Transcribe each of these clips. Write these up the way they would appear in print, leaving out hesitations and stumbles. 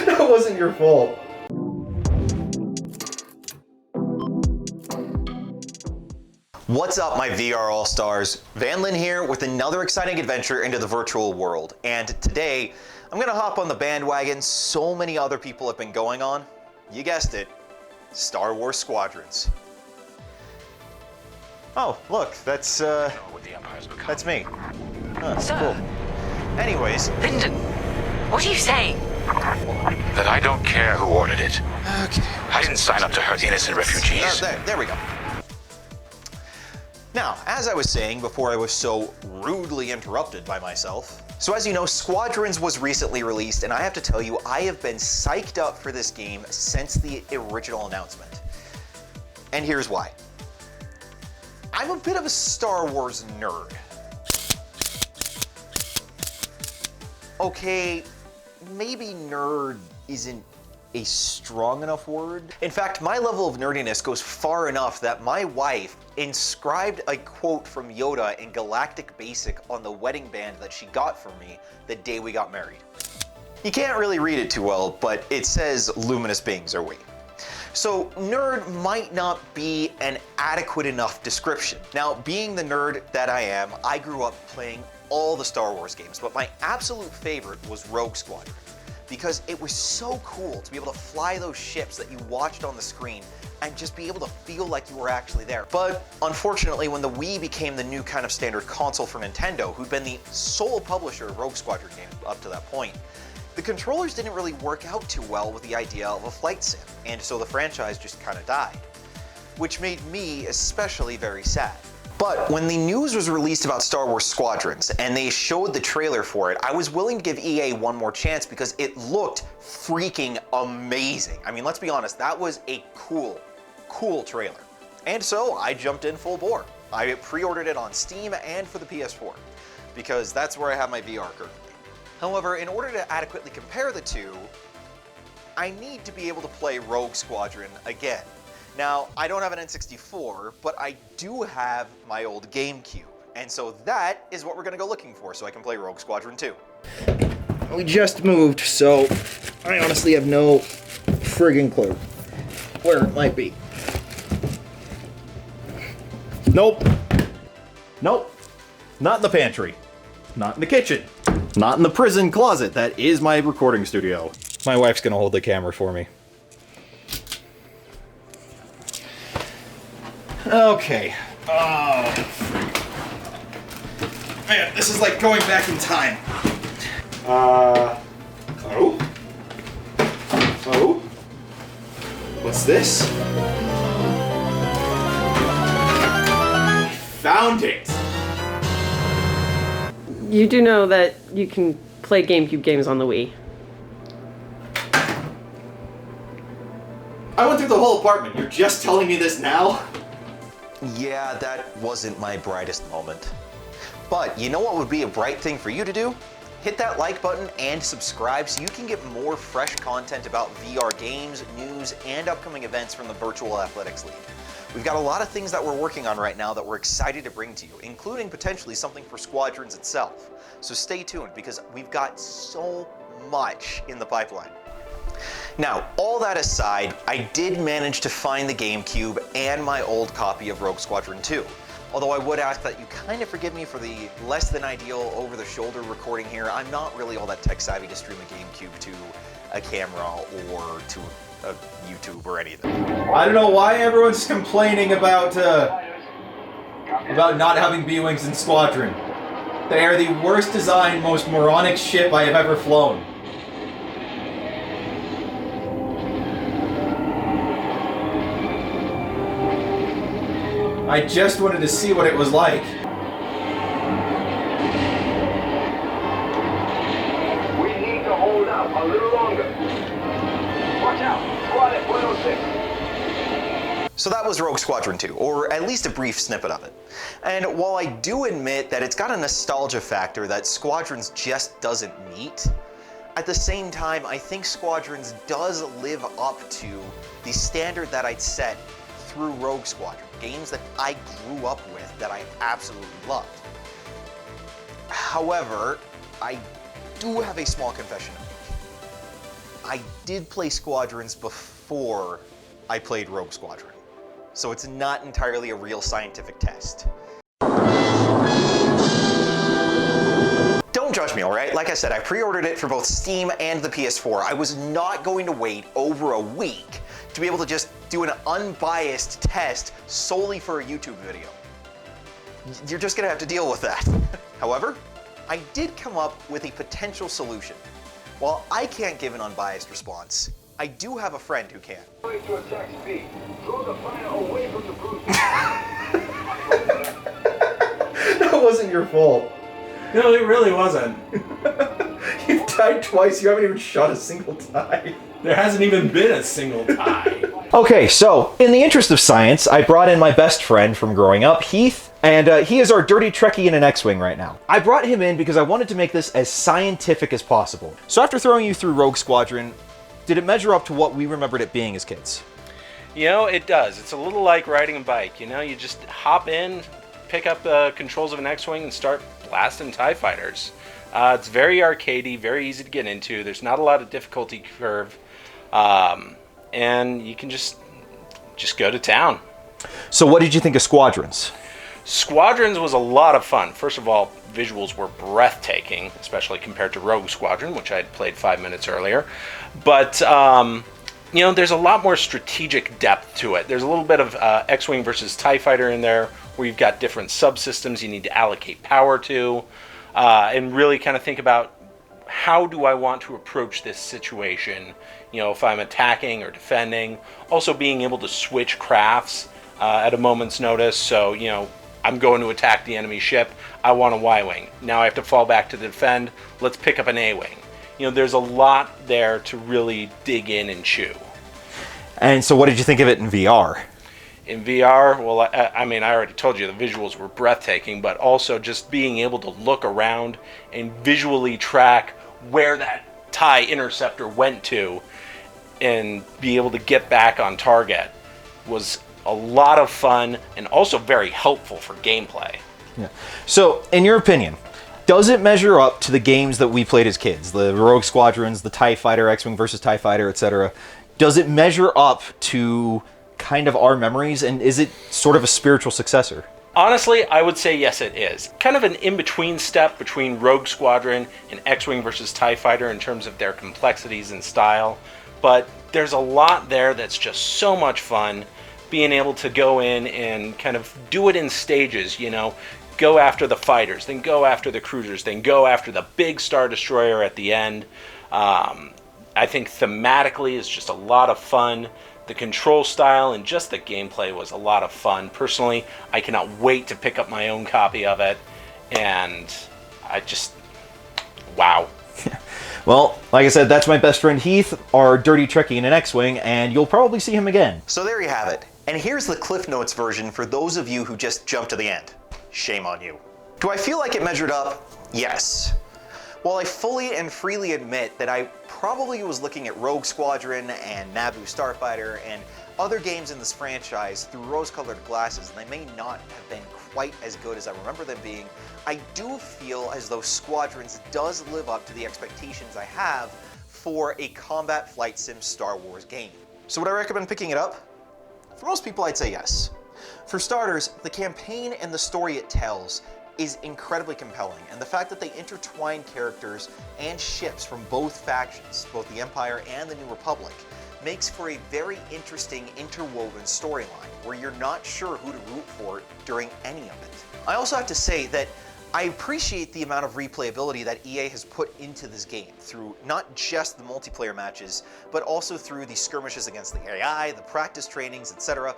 That wasn't your fault. What's up, my VR All-Stars? Vanlin here with another exciting adventure into the virtual world. And today, I'm gonna hop on the bandwagon so many other people have been going on. You guessed it, Star Wars Squadrons. Oh, look, that's me. Huh, Sir. cool. Anyways. Lyndon, what are you saying? That I don't care who ordered it. Okay. I didn't sign up to hurt innocent refugees. There we go. Now, as I was saying before I was so rudely interrupted by myself, so as you know, Squadrons was recently released, and I have to tell you, I have been psyched up for this game since the original announcement. And here's why. I'm a bit of a Star Wars nerd. Okay, maybe nerd isn't a strong enough word. In fact, my level of nerdiness goes far enough that my wife inscribed a quote from Yoda in Galactic Basic on the wedding band that she got for me the day we got married. You can't really read it too well, but it says luminous beings are we. So nerd might not be an adequate enough description. Now, being the nerd that I am, I grew up playing all the Star Wars games, but my absolute favorite was Rogue Squadron, because it was so cool to be able to fly those ships that you watched on the screen and just be able to feel like you were actually there. But unfortunately, when the Wii became the new kind of standard console for Nintendo, who'd been the sole publisher of Rogue Squadron games up to that point, the controllers didn't really work out too well with the idea of a flight sim, and so the franchise just kind of died, which made me especially very sad. But when the news was released about Star Wars Squadrons and they showed the trailer for it, I was willing to give EA one more chance because it looked freaking amazing. I mean, let's be honest, that was a cool trailer. And so I jumped in full bore. I pre-ordered it on Steam and for the PS4 because that's where I have my VR currently. However, in order to adequately compare the two, I need to be able to play Rogue Squadron again. Now, I don't have an N64, but I do have my old GameCube, and so that is what we're gonna go looking for so I can play Rogue Squadron 2. We just moved, so I honestly have no friggin' clue where it might be. Nope. Nope. Not in the pantry. Not in the kitchen. Not in the prison closet. That is my recording studio. My wife's gonna hold the camera for me. Okay. Oh. Man, this is like going back in time. Oh? Oh? What's this? Found it! You do know that you can play GameCube games on the Wii. I went through the whole apartment. You're just telling me this now? Yeah, that wasn't my brightest moment. But you know what would be a bright thing for you to do? Hit that like button and subscribe so you can get more fresh content about VR games, news, and upcoming events from the Virtual Athletics League. We've got a lot of things that we're working on right now that we're excited to bring to you, including potentially something for Squadrons itself. So stay tuned because we've got so much in the pipeline. Now, all that aside, I did manage to find the GameCube and my old copy of Rogue Squadron 2. Although I would ask that you kind of forgive me for the less than ideal over-the-shoulder recording here. I'm not really all that tech-savvy to stream a GameCube to a camera or to a YouTube or anything. I don't know why everyone's complaining about not having B-Wings in Squadron. They are the worst designed, most moronic ship I have ever flown. I just wanted to see what it was like. We need to hold out a little longer. Watch out, squad at 106. So that was Rogue Squadron 2, or at least a brief snippet of it. And while I do admit that it's got a nostalgia factor that Squadrons just doesn't meet, at the same time, I think Squadrons does live up to the standard that I'd set through Rogue Squadron, games that I grew up with that I absolutely loved. However, I do have a small confession to make. I did play Squadrons before I played Rogue Squadron, so it's not entirely a real scientific test. Don't judge me, alright? Like I said, I pre-ordered it for both Steam and the PS4. I was not going to wait over a week to be able to just do an unbiased test solely for a YouTube video. You're just gonna have to deal with that. However, I did come up with a potential solution. While I can't give an unbiased response, I do have a friend who can. To attack speed. Throw the fighter away from the cruiser. That wasn't your fault. No, it really wasn't. You've died twice, you haven't even shot a single tie. There hasn't even been a single tie. Okay, so, in the interest of science, I brought in my best friend from growing up, Heath, and he is our dirty Trekkie in an X-Wing right now. I brought him in because I wanted to make this as scientific as possible. So after throwing you through Rogue Squadron, did it measure up to what we remembered it being as kids? You know, it does. It's a little like riding a bike. You know, you just hop in, pick up the controls of an X-Wing, and start blasting TIE fighters. It's very arcadey, very easy to get into. There's not a lot of difficulty curve, and you can just go to town. So what did you think of Squadrons? Squadrons was a lot of fun. First of all, visuals were breathtaking, especially compared to Rogue Squadron, which I had played 5 minutes earlier. But, you know, there's a lot more strategic depth to it. There's a little bit of X-Wing versus TIE Fighter in there, where you've got different subsystems you need to allocate power to, and really kind of think about, how do I want to approach this situation? You know, if I'm attacking or defending. Also being able to switch crafts at a moment's notice. So, you know, I'm going to attack the enemy ship. I want a Y-Wing. Now I have to fall back to defend. Let's pick up an A-Wing. You know, there's a lot there to really dig in and chew. And so what did you think of it in VR? In VR, well, I mean, I already told you the visuals were breathtaking, but also just being able to look around and visually track where that TIE interceptor went to and be able to get back on target was a lot of fun and also very helpful for gameplay. Yeah. So, in your opinion, does it measure up to the games that we played as kids? The Rogue Squadrons, the TIE Fighter, X-Wing versus TIE Fighter, etc. Does it measure up to kind of our memories, and is it sort of a spiritual successor? Honestly, I would say yes, it is. Kind of an in-between step between Rogue Squadron and X-Wing versus TIE Fighter in terms of their complexities and style. But there's a lot there that's just so much fun. Being able to go in and kind of do it in stages, you know. Go after the fighters, then go after the cruisers, then go after the big Star Destroyer at the end. I think thematically is just a lot of fun. The control style and just the gameplay was a lot of fun. Personally, I cannot wait to pick up my own copy of it, and I just, wow. Well, like I said, that's my best friend Heath, our dirty Trekkie in an X-Wing, and you'll probably see him again. So there you have it. And here's the Cliff Notes version for those of you who just jumped to the end. Shame on you. Do I feel like it measured up? Yes. While I fully and freely admit that I probably was looking at Rogue Squadron and Naboo Starfighter and other games in this franchise through rose-colored glasses, and they may not have been quite as good as I remember them being, I do feel as though Squadrons does live up to the expectations I have for a combat flight sim Star Wars game. So would I recommend picking it up? For most people, I'd say yes. For starters, the campaign and the story it tells is incredibly compelling, and the fact that they intertwine characters and ships from both factions, both the Empire and the New Republic, makes for a very interesting interwoven storyline where you're not sure who to root for during any of it. I also have to say that I appreciate the amount of replayability that EA has put into this game through not just the multiplayer matches, but also through the skirmishes against the AI, the practice trainings, etc.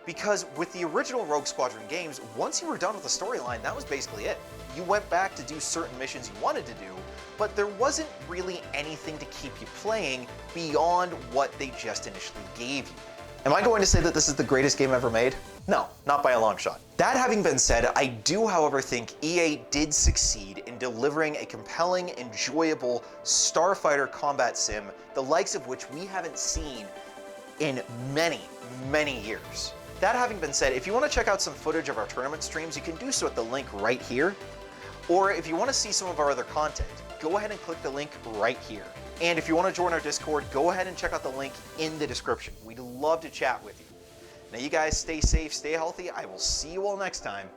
Because with the original Rogue Squadron games, once you were done with the storyline, that was basically it. You went back to do certain missions you wanted to do, but there wasn't really anything to keep you playing beyond what they just initially gave you. Am I going to say that this is the greatest game ever made? No, not by a long shot. That having been said, I do, however, think EA did succeed in delivering a compelling, enjoyable starfighter combat sim, the likes of which we haven't seen in many, many years. That having been said, if you want to check out some footage of our tournament streams, you can do so at the link right here. Or if you want to see some of our other content, go ahead and click the link right here. And if you want to join our Discord, go ahead and check out the link in the description. We'd love to chat with you. Now you guys stay safe, stay healthy. I will see you all next time.